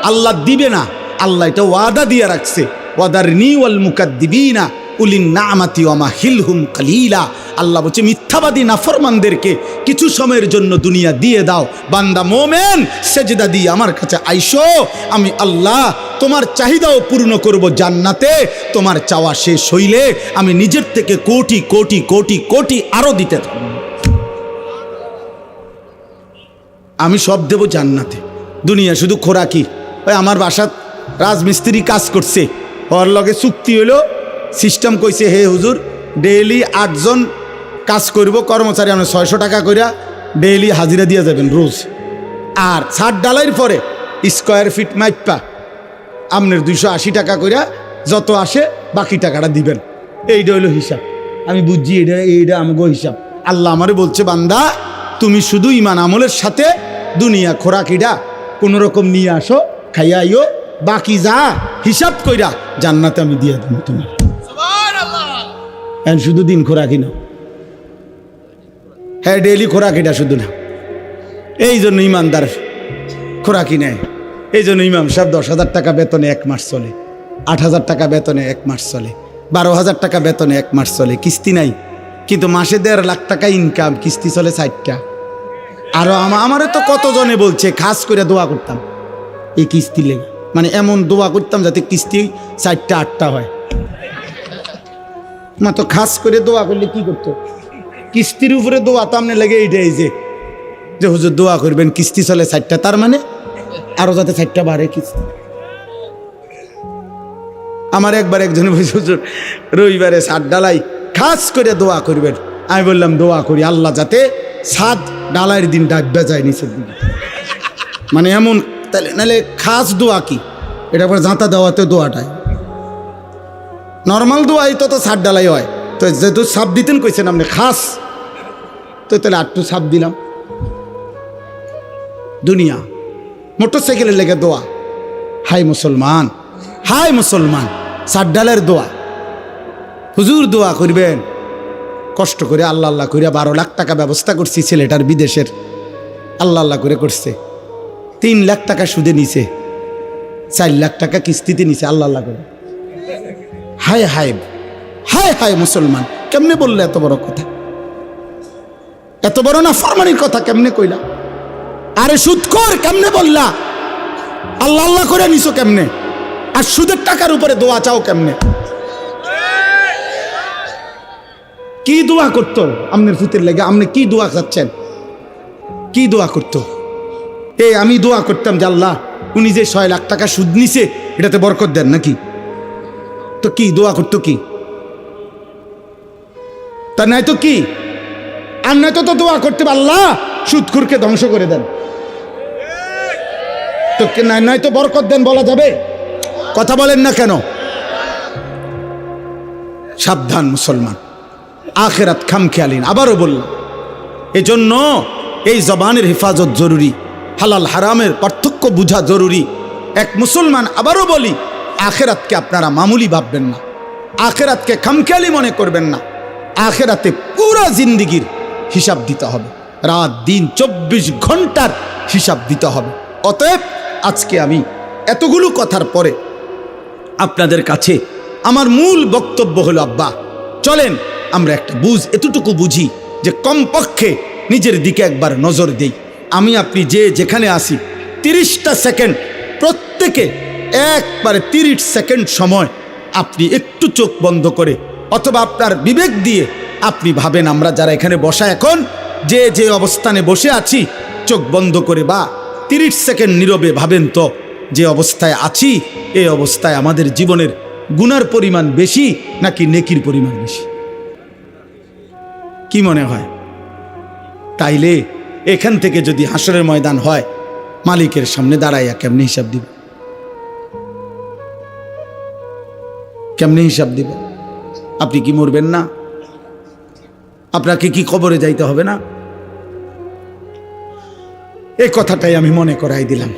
আল্লাহ দিবে না, আল্লাহ এটা ওয়াদা দিয়ে রাখছে, ওয়াদারনি ওয়াল মুকাদ্দিবিনা উলিন নামাতি ওয়া মাহিলহুম কালিলা। আল্লাহ বলছে মিথ্যাবাদী নাফরমানদেরকে কিছু সময়ের জন্য দুনিয়া দিয়ে দাও। বান্দা মোমেন সেজদা দিয়ে আমার কাছে আইসো, আমি আল্লাহ তোমার চাহিদাও পূর্ণ করব জান্নাতে। তোমার চাওয়া শেষ হইলে আমি নিজের থেকে কোটি কোটি কোটি কোটি আরো দিতে থাকব, আমি সব দেব জান্নাতে। দুনিয়া শুধু খোরাকি। ওই আমার বাসাত রাজমিস্ত্রি কাজ করছে, ওর লগে চুক্তি হইলো, সিস্টেম কইছে হে হুজুর ডেইলি 8 জন কাজ করব, কর্মচারী আমরা 600 টাকা কইরা ডেইলি হাজিরা দিয়ে যাবেন রোজ। আর ছাদ ডালাইয়ের পরে স্কোয়ার ফিট মাইপা আপনার 280 টাকা কইরা যত আসে বাকি টাকাটা দিবেন। এইটা হইলো হিসাব। আমি বুঝছি এইটা আমাকে হিসাব। আল্লাহ আমারে বলছে বান্দা তুমি শুধু ইমান আমলের সাথে দুনিয়া খোরাকিটা কোনো রকম নিয়ে আসো, খাইয়া আইও, বাকি যা হিসাব কইরা জান্নাতে আমি দিয়ে দেব তোমার। শুধু দিন খোরাকি না, হ্যাঁ ডেইলি খোরাকিটা শুধু না। এই জন্য ইমানদার খোরাকি নেয়। এই জন্য ইমাম সাহেব 10,000 টাকা বেতনে 1 মাস চলে, 8,000 টাকা বেতনে 1 মাস চলে, 12,000 টাকা বেতনে 1 মাস চলে, কিস্তি নাই, কিন্তু মাসে 1.5 লাখ টাকা ইনকাম, কিস্তি চলে 4টা। আরো আমারও তো কতজনে বলছে খাস করে দোয়া করতাম এই কিস্তি লেগে, মানে এমন দোয়া করতাম যাতে কিস্তি 4টা 8টা হয়। মা তো খাস করে দোয়া করলে কি করতো, কিস্তির উপরে দোয়া তো আপনি লেগে এইটাই যে হুজুর দোয়া করবেন কিস্তি চলে 4টা, তার মানে আরো যাতে 4টা বাড়ে কিস্তি। আমার একবার একজনে বলছে হুজুর রবিবারে ছাদ ডালাই খাস করে দোয়া করবেন। আমি বললাম দোয়া করি আল্লাহ যাতে ছাদ ডালাইয়ের দিন ডাকবে যায় নিচের দিন, মানে এমন। তাহলে নাহলে খাস দোয়া কি, এটা পরে জাঁতা দেওয়াতে দোয়াটাই নর্মাল দোয়াই তো ছাদ ডালাই হয়। তো যেহেতু সাপ দিতেন কইছেন আপনি খাস, তো তাহলে আটটু সাপ দিলাম। দুনিয়া মোটরসাইকেলের লেগে দোয়া, হাই মুসলমান, হাই মুসলমান, ছাদ ডালের দোয়া। হুজুর দোয়া করবেন, কষ্ট করে আল্লাহ আল্লাহ করে 12 লাখ টাকা ব্যবস্থা করছি ছেলেটার বিদেশের, আল্লাহ আল্লাহ করে করছে। 3 লাখ টাকা সুদে নিছে, 4 লাখ টাকা কিস্তিতে নিছে আল্লাহ আল্লাহ করে। হায় হায় হায় হায় মুসলমান, কেমনে বললে এত বড় কথা, এত বড় না ফরমানির কথা কেমনে কইলা? আরে সুদখোর কেমনে বললা? আল্লাহ আল্লাহ করে নিছো কেমনে? আর সুদের টাকার উপরে দোয়া চাও কেমনে? কি দোয়া করতো আপনার ফুতের লেগে? আপনি কি দোয়া চাচ্ছেন? কি দোয়া করতো? আমি দোয়া করতাম যে আল্লাহ উনি যে 6 লাখ টাকা সুদ নিছে এটাতে বরকত দেন নাকি? তো কি দোয়া করতো কি? তা নাই তো কি? আর নয়তো তো দোয়া করতে আল্লাহ সুদখোরকে ধ্বংস করে দেন, তো নয়তো বরকত দেন বলা যাবে? কথা বলেন না কেন? সাবধান মুসলমান, আখিরাত খামখেয়ালিন। আবারও বললাম, এজন্য এই জবানের হেফাজত জরুরি, হালাল হারামের পার্থক্য বোঝা জরুরি। এক মুসলমান, আবারও বলি, আখিরাতকে আপনারা মামুলি ভাববেন না, আখিরাতকে খামখেয়ালি মনে করবেন না। আখিরাতে পুরা জিন্দিগির হিসাব দিতে হবে, রাত দিন 24 ঘন্টার হিসাব দিতে হবে। অতএব আজকে আমি এতগুলো কথার পরে আপনাদের কাছে আমার মূল বক্তব্য হলো, আব্বা চলেন আমরা একটা এতটুকু বুঝি যে কমপক্ষে নিজের দিকে একবার নজর দেই। আমি আপনি যে যেখানে আসি 30টা সেকেন্ড, প্রত্যেকে একবারে 30 সেকেন্ড সময় আপনি একটু চোখ বন্ধ করে অথবা আপনার বিবেক দিয়ে আপনি ভাবেন, আমরা যারা এখানে বসা এখন যে অবস্থানে বসে আছি, চোখ বন্ধ করে বা 30 সেকেন্ড নীরবে ভাবেন তো যে অবস্থায় আছি, এই অবস্থায় আমাদের জীবনের গুনার পরিমাণ বেশি নাকি নেকির পরিমাণ বেশি? কি মনে হয়? তাইলে এখান থেকে যদি হাসরের ময়দান হয়, মালিকের সামনে দাঁড়াইয়া কেমনে হিসাব দিব? কেমনে হিসাব দিব? আপনি কি মরবেন না? আপনাকে কি কবরে যাইতে হবে না? এই কথাটাই আমি মনে করাই দিলাম।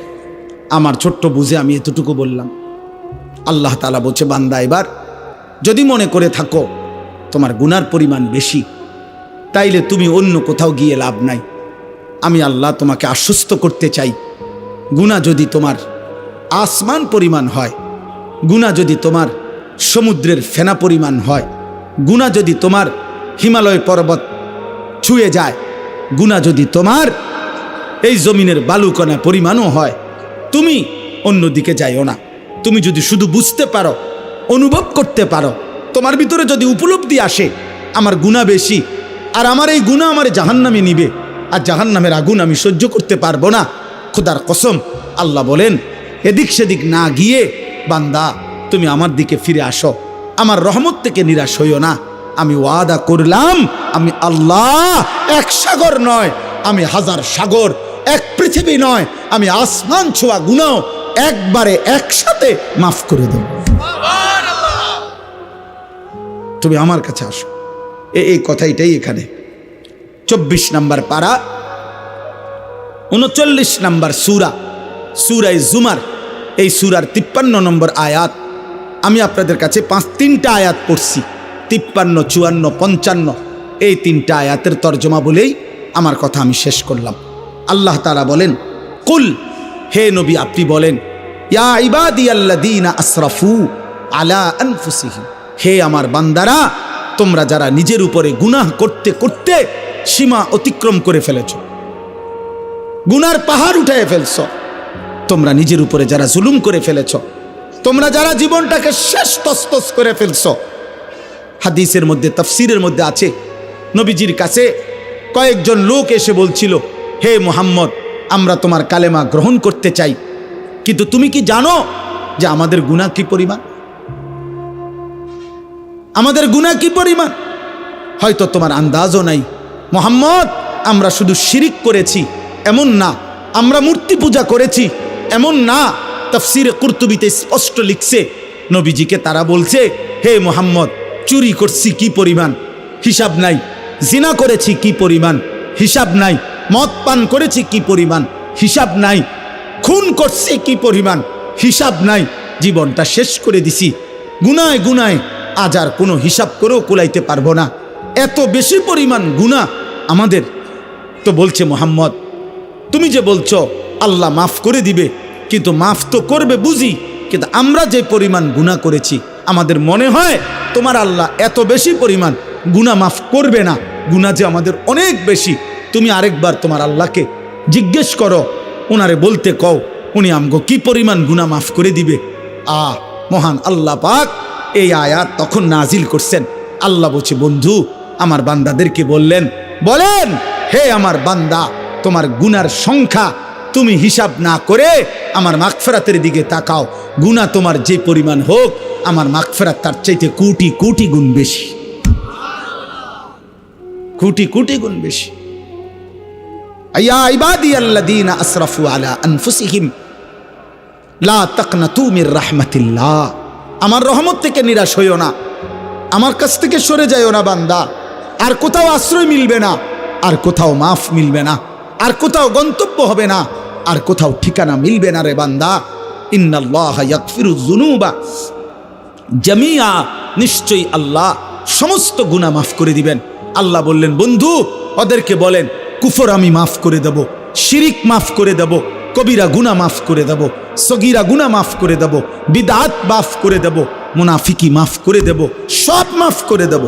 আমার ছোট্ট বুঝে আমি এতটুকু বললাম। আল্লাহ তাআলা বলছে, বান্দা এবার যদি মনে করে থাকো তোমার গুনার পরিমাণ বেশি, তাইলে তুমি অন্য কোথাও গিয়ে লাভ নাই। আমি আল্লাহ তোমাকে আশ্বস্ত করতে চাই, গুনাহ যদি তোমার আসমান পরিমাণ হয়, গুনাহ যদি তোমার সমুদ্রের ফেনা পরিমাণ হয়, গুনাহ যদি তোমার হিমালয় পর্বত ছুঁয়ে যায়, গুনাহ যদি তোমার এই জমিনের বালুকণা পরিমাণও হয়, তুমি অন্যদিকে যাইও না। তুমি যদি শুধু বুঝতে পারো, অনুভব করতে পারো, তোমার ভিতরে যদি উপলব্ধি আসে আমার গুনাহ বেশি, আর আমার এই গুনাহ আমার জাহান্নামে নিবে, আর জাহান্নামের আগুন আমি সহ্য করতে পারবো না, খোদার কসম আল্লাহ বলেন, এদিক সেদিক না গিয়ে বান্দা তুমি আমার দিকে ফিরে আসো, আমার রহমত থেকে নিরাশ হইও না। আমি ওয়াদা করলাম, আমি আল্লাহ এক সাগর নয়, আমি হাজার সাগর, এক পৃথিবী নয়, আমি আসমান ছোঁয়া গুনাহ একবারে একসাথে মাফ করে দেব। তুমি আমার কাছে আসো। এই কথাটাই এখানে 24 নম্বর পারা 39 নম্বর সূরা জুমার, এই সূরার 53 নম্বর আয়াত। আমি আপনাদের কাছে 3টা আয়াত পড়ছি, 53, 54, 55, এই 3টা আয়াতের তর্জমা বলেই আমার কথা আমি শেষ করলাম। আল্লাহ তাআলা বলেন, কুল, হে নবী আপনি বলেন, ইয়া ইবাদিয়াল্লাযীনা আসরাফু আলা আনফুসিহিম, হে আমার বান্দারা, তোমরা যারা নিজের উপরে গুনাহ করতে করতে সীমা অতিক্রম করে ফেলেছ, গুনার পাহাড় উঠায় ফেলছ, তোমরা নিজের উপরে যারা জুলুম করে ফেলেছ, তোমরা যারা জীবনটাকে শেষ তসতস করে ফেলছ। হাদিসের মধ্যে, তাফসীরের মধ্যে আছে, নবীজির কাছে কয়েকজন লোক এসে বলছিল, হে মুহাম্মদ, আমরা তোমার কালেমা গ্রহণ করতে চাই, কিন্তু তুমি কি জানো যে আমাদের গুনাহ কি পরিমাণ? আমাদের গুনাহ কি পরিমাণ? হয়তো তোমার আন্দাজও নাই। মুহাম্মদ, আমরা শুধু শিরিক করেছি এমন না, আমরা মূর্তি পূজা করেছি এমন না। তাফসিরে কুরতুবিতে স্পষ্ট লিখছে, নবীজিকে তারা বলছে, হে মুহাম্মদ, চুরি করছি কি পরিমাণ, হিসাব নাই। জিনা করেছি কি পরিমাণ, হিসাব নাই। মদ পান করেছি কি পরিমাণ, হিসাব নাই। খুন করছি কি পরিমাণ, হিসাব নাই। জীবনটা শেষ করে দিছি গুনায় গুনায়, আজ আর কোনো হিসাব করেও কুলাইতে পারবো না, এত বেশি পরিমাণ গুনাহ আমাদের। তো বলছে, মুহাম্মদ, তুমি যে বলছো আল্লাহ মাফ করে দিবে, কিন্তু মাফ তো করবে বুঝি, কিন্তু আমরা যে পরিমাণ গুনাহ করেছি আমাদের মনে হয় তোমার আল্লাহ এত বেশি পরিমাণ গুনাহ মাফ করবে না। গুনাহ যে আমাদের অনেক বেশি। তুমি আরেকবার তোমার আল্লাহকে জিজ্ঞেস করো, ওনারে বলতে কও, উনি আমগো কি পরিমাণ গুনাহ মাফ করে দিবে। মহান আল্লাহ পাক এই আয়াত তখন নাজিল করছেন। আল্লাহ বলছে, বন্ধু, আমার বান্দাদেরকে বলেন, হে আমার বান্দা, তোমার গুনার সংখ্যা তুমি হিসাব না করে আমার মাগফিরাতের দিকে তাকাও। গুনাহ তোমার যে পরিমাণ হোক, আমার মাগফিরাত তার চাইতে কোটি কোটি গুণ বেশি, কোটি কোটি গুণ বেশি। আয়া ইবাদিয়াল্লাযীনা আসরাফু আলা আনফুসিহিম লা তাকনাতু মির রাহমাতিল্লাহ। আমার রহমত থেকে নিরাশ হইও না, আমার কাছ থেকে সরে যাইও না বান্দা। আর কোথাও আশ্রয় মিলবে না, আর কোথাও মাফ মিলবে না, আর কোথাও গন্তব্য হবে না, আর কোথাও ঠিকানা মিলবে না রে বান্দা। ইন্নাল্লাহা ইয়াগফিরুয যুনুবা জামিআ, নিশ্চয়ই আল্লাহ সমস্ত গুনাহ মাফ করে দিবেন। আল্লাহ বললেন, বন্ধু, ওদেরকে বলেন, কুফর আমি মাফ করে দেব, শিরিক মাফ করে দেব, কবিরা গুনাহ মাফ করে দেব, সগীরা গুনাহ মাফ করে দেব, বিদআত মাফ করে দেব, মুনাফিকি মাফ করে দেব, সব মাফ করে দেব।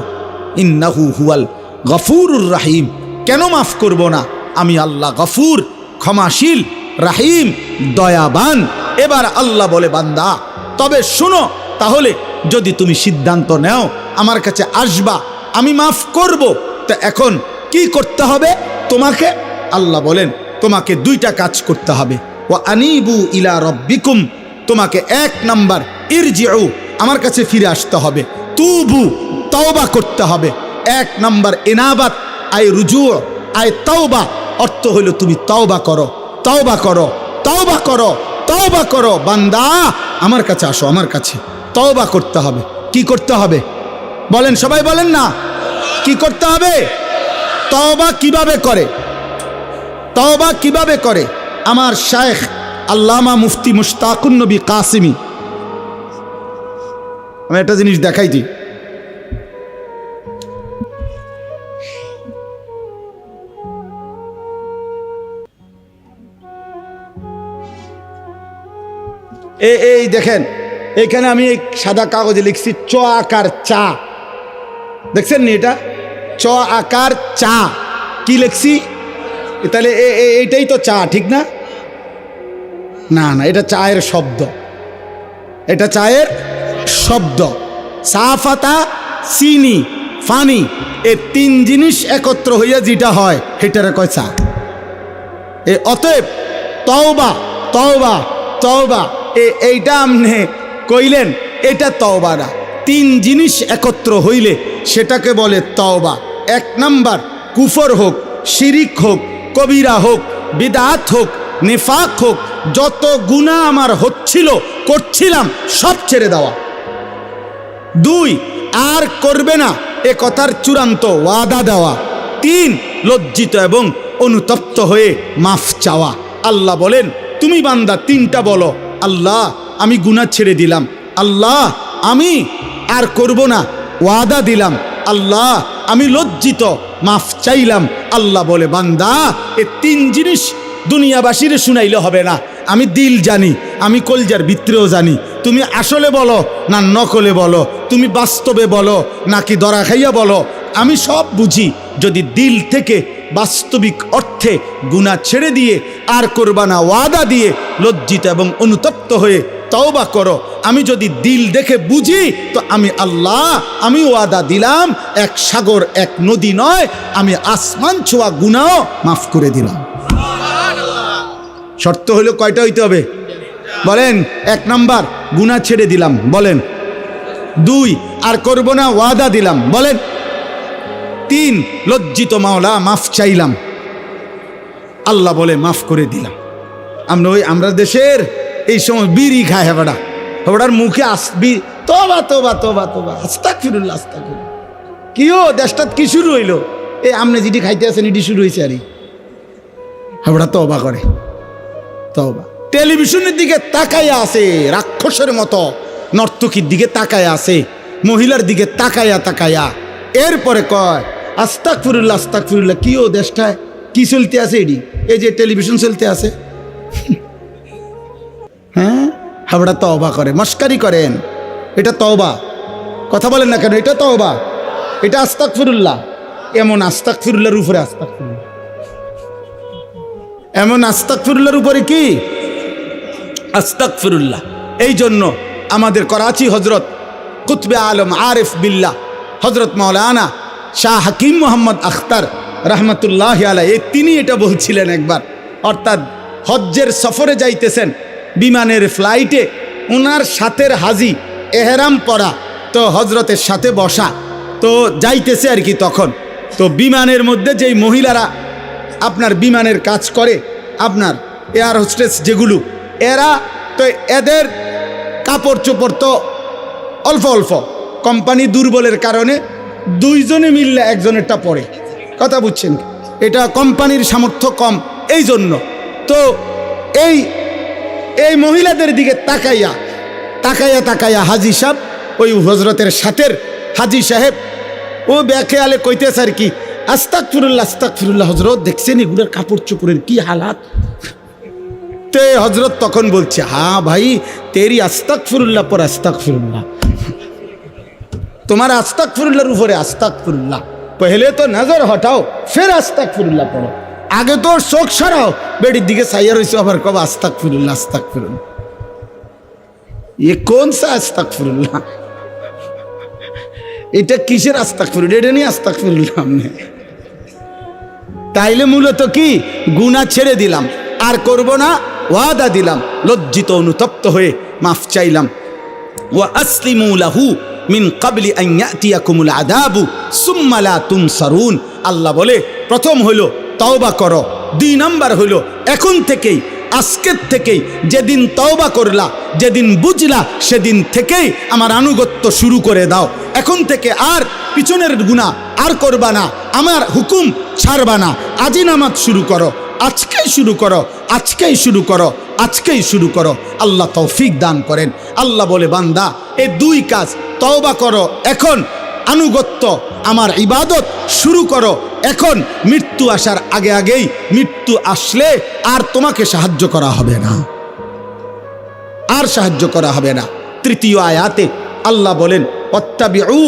ইন্নাহু হুয়াল গফুরুর রাহিম। কেন মাফ করব না? আমি আল্লাহ গফুর, ক্ষমাশীল, রাহিম, দয়াবান। এবার আল্লাহ বলে, বান্দা, তবে শুনো, তাহলে যদি তুমি সিদ্ধান্ত নাও আমার কাছে আসবা, আমি মাফ করব, তা এখন কি করতে হবে তোমাকে? আল্লাহ বলেন, তোমাকে দুইটা কাজ করতে হবে। ওয়া আনিবু ইলা রাব্বিকুম, তোমাকে 1 নাম্বার ইরজিউ, আমার কাছে ফিরে আসতে হবে। তুবু, তওবা করতে হবে। 1 নাম্বার ইনাবাত, আই রুজু, আই তওবা, অর্থ হলো তুমি তওবা করো, তওবা করো, তওবা করো, তওবা করো। বান্দা, আমার কাছে আসো, আমার কাছে তওবা করতে হবে। কি করতে হবে বলেন, সবাই বলেন না, কি করতে হবে? তওবা কিভাবে করে? তওবা কিভাবে করে? আমার শায়েখ আল্লামা মুফতি মুশতাকুন নবী কাসিমি, আমি একটা জিনিস দেখাই দিই। এই দেখেন, এখানে আমি এই সাদা কাগজে লিখছি চ আকার চা, দেখছেন নি? এটা চ আকার চা। কি লিখছি? তাহলে এইটাই তো চা, ঠিক না? না না, এটা চায়ের শব্দ, এটা চায়ের শব্দ। সাফাতা, চিনি, ফানি, এই 3 জিনিস একত্র হইয়া যেটা হয় সেটারে কয় চা। অতএব তওবা, তওবা, তওবা, এইটা আপনি কইলেন, এটা তওবা না। 3 জিনিস একত্র হইলে সেটাকে বলে তওবা। 1 নাম্বার, কুফর হোক, শিরিক হোক, কবিরা হোক, বিদআত হোক, নিফাক হোক, যত গুনাহ আমার হচ্ছিল, করছিলাম, সব ছেড়ে দেওয়া। 2, আর করবে না এ কথার চূড়ান্ত ওয়াদা দেওয়া। 3, লজ্জিত এবং অনুতপ্ত হয়ে মাফ চাওয়া। আল্লাহ বলেন, তুমি বান্দা 3টা বলো, আল্লাহ আমি গুনাহ ছেড়ে দিলাম, আল্লাহ আমি আর করব না, ওয়াদা দিলাম, আল্লাহ আমি লজ্জিত, মাফ চাইলাম। আল্লাহ বলে, বান্দা এই 3 জিনিস দুনিয়াবাসীরে শুনাইলে হবে না। আমি দিল জানি, আমি কলজার ভিতরেও জানি। তুমি আসলে বলো না নকলে বলো, তুমি বাস্তবে বলো নাকি দরা খাইয়া বলো, আমি সব বুঝি। যদি দিল থেকে বাস্তবিক অর্থে গুনাহ ছেড়ে দিয়ে আর করবা না ওয়াদা দিয়ে লজ্জিত এবং অনুতপ্ত হয়ে তওবা করো। আমি যদি দিল দেখে বুঝি তো আমি আল্লাহ, আমি ওয়াদা দিলাম, এক সাগর এক নদী নয়, আমি আসমান ছোঁয়া গুনাহ মাফ করে দিলাম। শর্ত হলো কয়টা হইতে হবে বলেন? 1 নাম্বার গুনাহ ছেড়ে দিলাম, বলেন। 2 আর করব না, ওয়াদা দিলাম, বলেন। 3 লজ্জিত মাওলা মাফ চাইলাম, আল্লাহ বলে মাফ করে দিলাম। আমরা দেশের এই সময় বিড়ি খায় হেবাডা, হেবাডার মুখে আসবি তোবা তোবা তোবা তোবা আস্তাগফিরুল্লাহ আস্তাগফিরুল্লাহ। কিও দেশটাত কি শুরু হইলো? এই আমনে যেটি খাইতে আছেন এটি শুরু হয়েছে। আরে হেবাডা তওবা করে, তওবা। টেলিভিশনের দিকে তাকাইয়া আছে রাক্ষসের মতো, নর্তকীর দিকে তাকাইয়া আছে, মহিলার দিকে তাকাইয়া তাকাইয়া, এরপরে কয় আস্তাগফিরুল্লাহ আস্তাগফিরুল্লাহ। কিও দেশটায় কি চলতে আছে? এডি এই যে টেলিভিশন চলতে আছে, হ্যাঁ, হাবড়া তওবা করে, মস্কারি করেন। এটা তওবা? কথা বলেন না কেন? এটা তওবা, এটা আস্তাগফিরুল্লাহ। এমন আস্তাগফিরুল্লাহর উপরে আস্তাগফিরুল্লাহ, এমন আস্তাগফিরুল্লাহর উপরে কি আস্তাগফিরুল্লাহ। এই জন্য আমাদের করাচি হজরত কুতবে আলম আরিফ বিল্লাহ হজরত মাওলানা শাহ হাকিম মোহাম্মদ আখতার রহমতুল্লাহ আলাইহি, তিনি এটা বলছিলেন একবার, অর্থাৎ হজ্জের সফরে যাইতেছেন, বিমানের ফ্লাইটে ওনার সাথের হাজি এহরাম পরা, তো হজরতের সাথে বসা, তো যাইতেছে আর কি। তখন তো বিমানের মধ্যে যেই মহিলারা আপনার বিমানের কাজ করে, আপনার এয়ার হোস্টেস যেগুলো, এরা তো এদের কাপড় চোপড় তো অল্প অল্প, কোম্পানি দুর্বলের কারণে 2 জনে মিললে একজনেরটা পরে, কথা বুঝছেন? এটা কোম্পানির সামর্থ্য কম, এই জন্য। তো এই এই মহিলাদের দিকে তাকাইয়া তাকাইয়া তাকাইয়া হাজি সাহেব, ওই হজরতের সাথের হাজি সাহেব, ও বেখেয়ালে কইতেছে আর কি আস্তাগফিরুল্লাহ আস্তাগফিরুল্লাহ। হজরত দেখছেন এগুলোর কাপড় চোপড়ের কি হালাত? তে হজরত তখন বলছে, হ্যাঁ ভাই, তেরি আস্তাগফিরুল্লাহ পর আস্তাগফিরুল্লাহ, তোমার আস্তাগফিরুল্লাহর উপরে আস্তাগফিরুল্লাহ। পহলে তো নজর হটাও, ফের আস্তাগফিরুল্লাহ পড়ো, আগে তো চোখ সরাও, বেডির দিকে চাইয়া রয়েছে, আবার কব আস্তাগফিরুল্লাহ আস্তাগফিরুল্লাহ। এ কোন সা আস্তাগফিরুল্লাহ? এটা কিসের আস্তাগফিরুল্লাহ? এটা নিয়ে আস্তাগফিরুল্লাহ আমনে? তাইলে মূলত কি গুনাহ ছেড়ে দিলাম, আর করব না, ওয়াদা দিলাম, লজ্জিত অনুতপ্ত হয়ে মাফ চাইলাম। ওয়া আসলিমু লাহু মিন ক্বাবলি আন ইয়াতিয়াকুমুল আযাবু সুম্মা লা তুনসারুন। আল্লাহ বলে প্রথম হইল তওবা করো, 2 নাম্বার হইল এখন থেকেই, আজকের থেকেই, যেদিন তওবা করলা, যেদিন বুঝলা, সেদিন থেকেই আমার আনুগত্য শুরু করে দাও। এখন থেকে আর পিছনের গুনাহ আর করবা না, আমার হুকুম ছাড়বা না, আজই নামাজ শুরু করো, আজকেই শুরু করো, আজকেই শুরু করো, আজকেই শুরু করো। আল্লাহ তৌফিক দান করেন। আল্লাহ বলে, বান্দা এই 2 কাজ, তওবা করো এখন, আনুগত্য আমার ইবাদত শুরু করো এখন, মৃত্যু আসার আগে আগেই, মৃত্যু আসলে আর তোমাকে সাহায্য করা হবে না, আর সাহায্য করা হবে না। 3য় আয়াতে আল্লাহ বলেন, ওয়াত্তাবিউ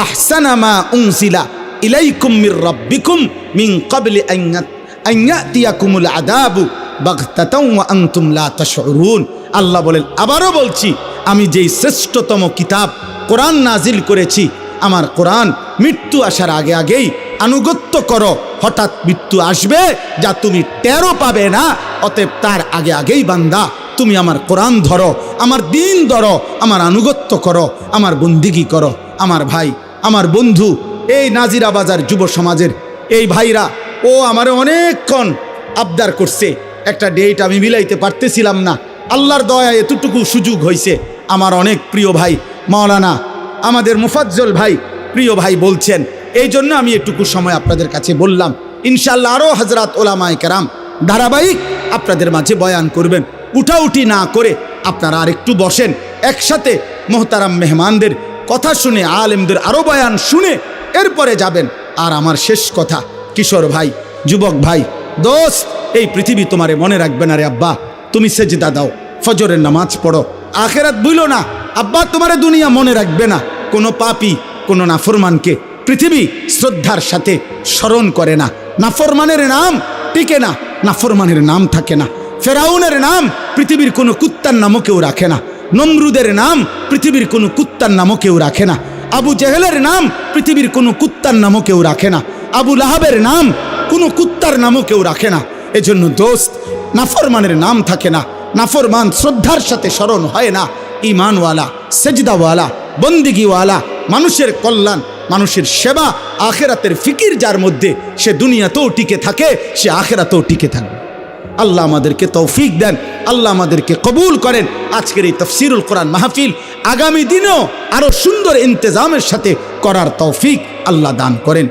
আহসানা মা উনজিলা ইলাইকুম মির রাব্বিকুম মিন ক্বাবলি আন ইয়াতিয়াকুমুল আযাবু বাগতাতাও ওয়া আনতুম লা তাশউরুন। আল্লাহ বলেন, আবারও বলছি, আমি যেই শ্রেষ্ঠতম কিতাব কোরআন নাজিল করেছি, আমার কোরআন, মৃত্যু আসার আগে আগেই আনুগত্য করো, হঠাৎ মৃত্যু আসবে যা তুমি টেরও পাবে না। অতএব তার আগে আগেই বান্দা তুমি আমার কোরআন ধরো, আমার দিন ধরো, আমার আনুগত্য করো, আমার বন্দিগি করো। আমার ভাই, আমার বন্ধু, এই নাজিরা বাজার যুব সমাজের এই ভাইরা, ও আমারে অনেকক্ষণ আবদার করছে, একটা ডেট আমি মিলাইতে পারতেছিলাম না, আল্লাহর দয়ায় এতটুকু সুযোগ হয়েছে। আমার অনেক প্রিয় ভাই মাওলানা আমাদের মুফাজ্জল ভাই, প্রিয় ভাই বলছেন, এই জন্য আমি এটুকু সময় আপনাদের কাছে বললাম। ইনশাআল্লাহ আরও হযরত ওলামায়ে কেরাম ধারাবাহিক আপনাদের মাঝে বয়ান করবেন। উঠাউঠি না করে আপনারা আরেকটু বসেন, একসাথে মোহতারাম মেহমানদের কথা শুনে, আলেমদের আরও বয়ান শুনে এরপরে যাবেন। আর আমার শেষ কথা, কিশোর ভাই, যুবক ভাই, দোস্ত, এই পৃথিবী তোমারে মনে রাখবে না রে আব্বা। তুমি সেজদা দাও, ফজরের নামাজ পড়ো, আখেরাত ভুলো না আব্বা, তোমারে দুনিয়া মনে রাখবে না। কোনো পাপী, কোনো নাফরমানকে পৃথিবী শ্রদ্ধার সাথে স্মরণ করে না। নাফরমানের নাম টিকে না, নাফরমানের নাম থাকে না। ফেরাউনের নাম পৃথিবীর কোনো কুত্তার নামও কেউ রাখে না। নমরুদের নাম পৃথিবীর কোনো কুত্তার নামও কেউ রাখে না, আবু জেহেলের নাম পৃথিবীর কোনো কুত্তার নামও কেউ রাখে না, আবু লাহাবের নাম কোনো কুত্তার নামও কেউ রাখে না। এজন্য দোস্ত, নাফরমানের নাম থাকে না, নাফরমান শ্রদ্ধার সাথে স্মরণ হয় না। ঈমানওয়ালা, সেজদাওয়ালা, বন্দিগিওয়ালা, মানুষের কল্যাণ, মানুষের সেবা, আখেরাতের ফিকির যার মধ্যে, সে দুনিয়াতেও টিকে থাকে, সে আখেরাতেও টিকে থাকবে। আল্লাহ আমাদেরকে তৌফিক দেন, আল্লাহ আমাদেরকে কবুল করেন। আজকের এই তাফসীরুল কোরআন মাহফিল আগামী দিনেও আরো সুন্দর ইন্তজামের সাথে করার তৌফিক আল্লাহ দান করেন।